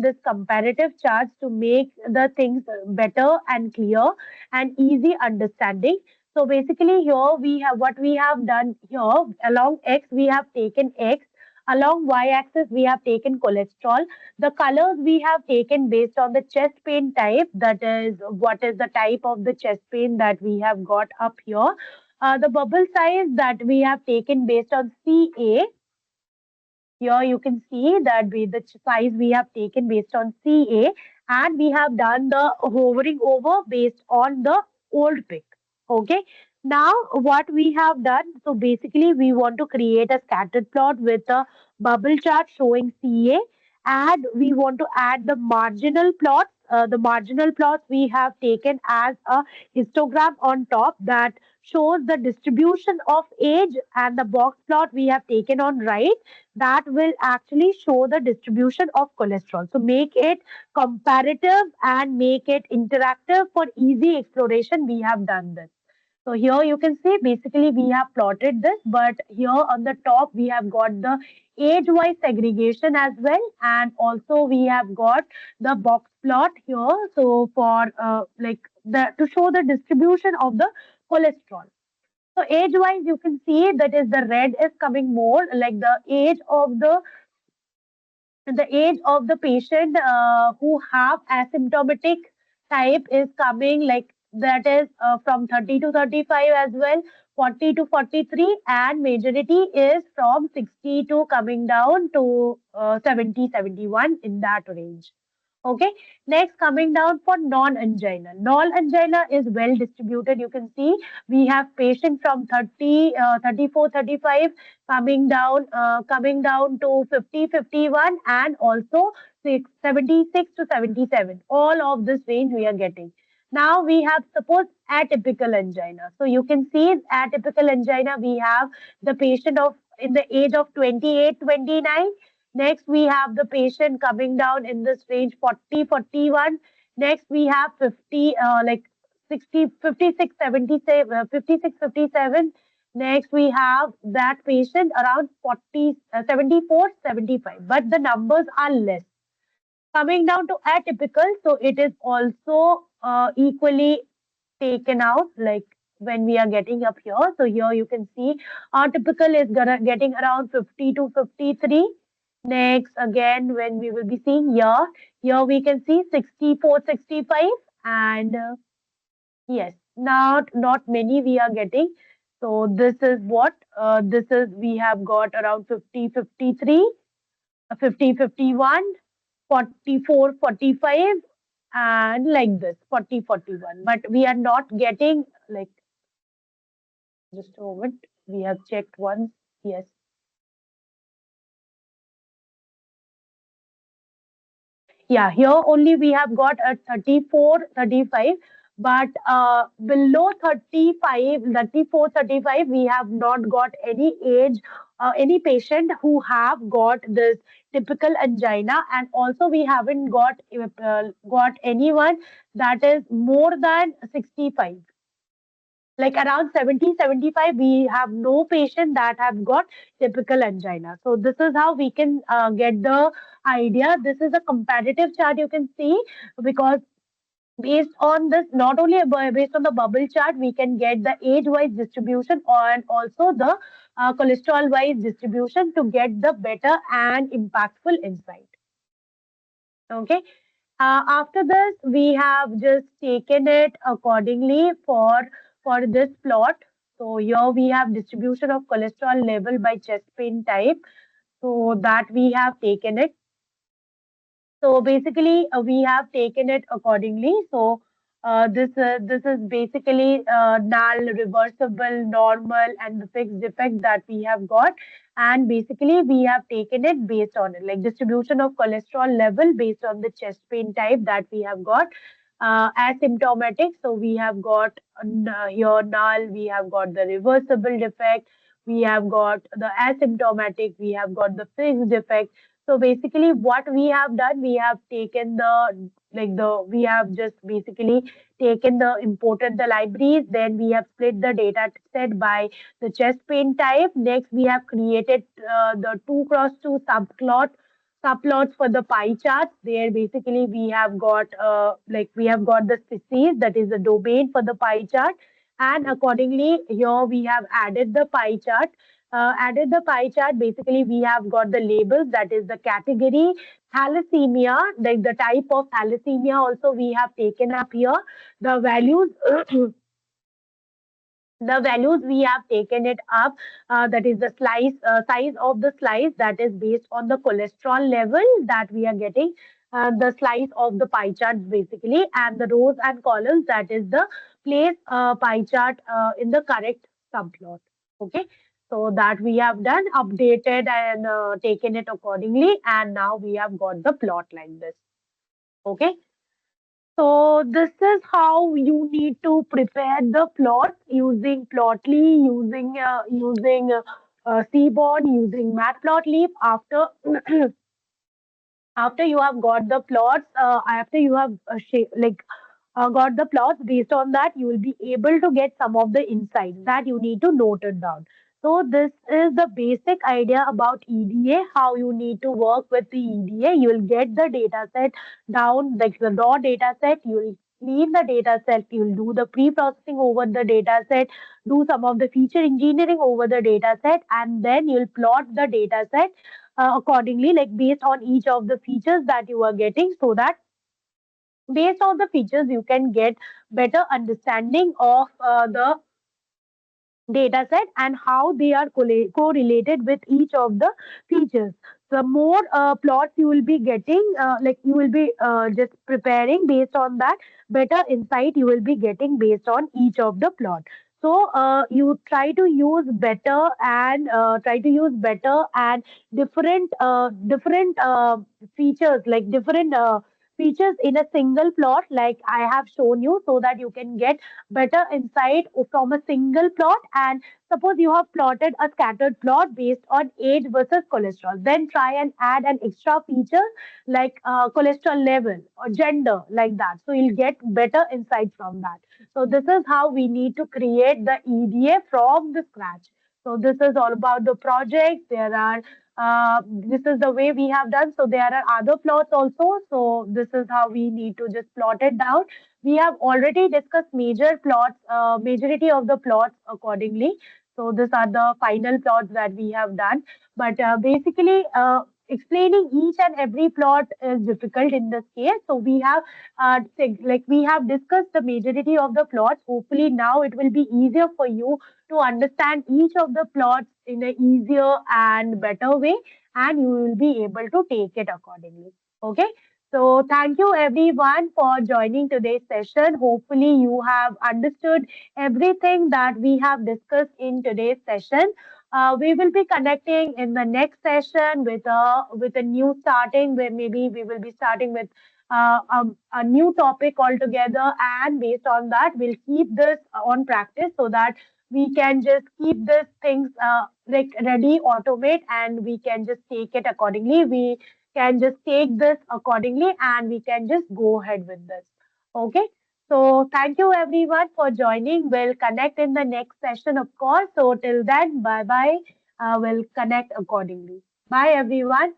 this comparative charts to make the things better and clear and easy understanding. So basically, here we have what we have done here along X, we have taken X. Along Y-axis, we have taken cholesterol. The colors we have taken based on the chest pain type, that is, what is the type of the chest pain that we have got up here. The bubble size that we have taken based on CA. Here you can see that the size we have taken based on CA, and we have done the hovering over based on the old pick. Okay. Now what we have done, so basically we want to create a scattered plot with a bubble chart showing CA, and we want to add the marginal plots. The marginal plots we have taken as a histogram on top that shows the distribution of age, and the box plot we have taken on right that will actually show the distribution of cholesterol. So make it comparative and make it interactive for easy exploration. We have done this. So here you can see basically we have plotted this, but here on the top we have got the age-wise segregation as well, and also we have got the box plot here. So for like the to show the distribution of the cholesterol. So age-wise, you can see that is the red is coming more, like the age of the patient who have asymptomatic type is coming like that is from 30 to 35 as well, 40 to 43, and majority is from 60 to coming down to 70, 71 in that range. Okay, next coming down for non-angina. Non-angina is well distributed. You can see we have patients from 30, 34, 35 coming down to 50, 51, and also 76 to 77. All of this range we are getting. Now we have suppose atypical angina. So you can see atypical angina, we have the patient of in the age of 28, 29. Next, we have the patient coming down in this range 40, 41. Next, we have 50, like 60, 56, 77, 56, 57. Next, we have that patient around 40, 74, 75. But the numbers are less. Coming down to atypical, so it is also equally taken out like when we are getting up here. So here you can see atypical is getting around 50 to 53. Next, again, when we will be seeing here we can see 64, 65, and yes, not many we are getting. So this is what this is. We have got around 50, 53, 50, 51, 44, 45, and like this 40, 41. But we are not getting like just a moment. We have checked once. Yes. Yeah, here only we have got a 34, 35, but below 35, 34, 35, we have not got any age, any patient who have got this typical angina, and also we haven't got anyone that is more than 65. Like around 70, 75, we have no patient that have got typical angina. So this is how we can get the idea. This is a comparative chart you can see, because based on this, not only based on the bubble chart, we can get the age-wise distribution and also the cholesterol-wise distribution to get the better and impactful insight. Okay. After this, we have just taken it accordingly for this plot. So here we have distribution of cholesterol level by chest pain type. So that we have taken it. So basically, we have taken it accordingly. So this is basically null, reversible, normal, and the fixed defect that we have got. And basically, we have taken it based on it, like distribution of cholesterol level based on the chest pain type that we have got. Asymptomatic, so we have got here null, we have got the reversible defect, we have got the asymptomatic, we have got the fixed defect. So basically, what we have done, we have taken we have just basically taken imported the libraries, then we have split the data set by the chest pain type. Next, we have created the 2x2 subplots for the pie charts. There basically we have got we have got the species, that is the domain for the pie chart, and accordingly here we have added the pie chart. Basically we have got the labels, that is the category, thalassemia, like the type of thalassemia also we have taken up here, the values. The values we have taken it up, that is the size of the slice, that is based on the cholesterol level that we are getting, the slice of the pie charts basically, and the rows and columns, that is the place pie chart in the correct subplot. Okay, so that we have done, updated, and taken it accordingly, and now we have got the plot like this. Okay, so this is how you need to prepare the plot using Plotly, using Seaborn, using Matplotlib. After you have got the plots, after you have got the plots, based on that you will be able to get some of the insights that you need to note it down. So this is the basic idea about EDA, how you need to work with the EDA. You will get the data set down, like the raw data set. You will clean the data set. You will do the pre-processing over the data set, do some of the feature engineering over the data set, and then you will plot the data set accordingly, like based on each of the features that you are getting, so that based on the features you can get better understanding of the data set and how they are correlated with each of the features. the more plots you will be getting, like you will be just preparing based on that, better insight you will be getting based on each of the plot. So you try to use better and different features, like different features in a single plot, like I have shown you, so that you can get better insight from a single plot. And suppose you have plotted a scattered plot based on age versus cholesterol, then try and add an extra feature like cholesterol level or gender, like that. So you'll get better insight from that. So this is how we need to create the EDA from the scratch. So this is all about the project. This is the way we have done. So there are other plots also. So this is how we need to just plot it down. We have already discussed majority of the plots accordingly. So these are the final plots that we have done. But basically, explaining each and every plot is difficult in this case. So we have discussed the majority of the plots. Hopefully now it will be easier for you to understand each of the plots in a easier and better way, and you will be able to take it accordingly. Okay. So thank you everyone for joining today's session. Hopefully you have understood everything that we have discussed in today's session. We will be connecting in the next session with a new starting, where maybe we will be starting with a new topic altogether, and based on that we'll keep this on practice, so that we can just keep these things like ready, automate, and we can just take it accordingly. We can just take this accordingly, and we can just go ahead with this. Okay. So thank you everyone for joining. We'll connect in the next session, of course. So till then, bye bye. We'll connect accordingly. Bye everyone.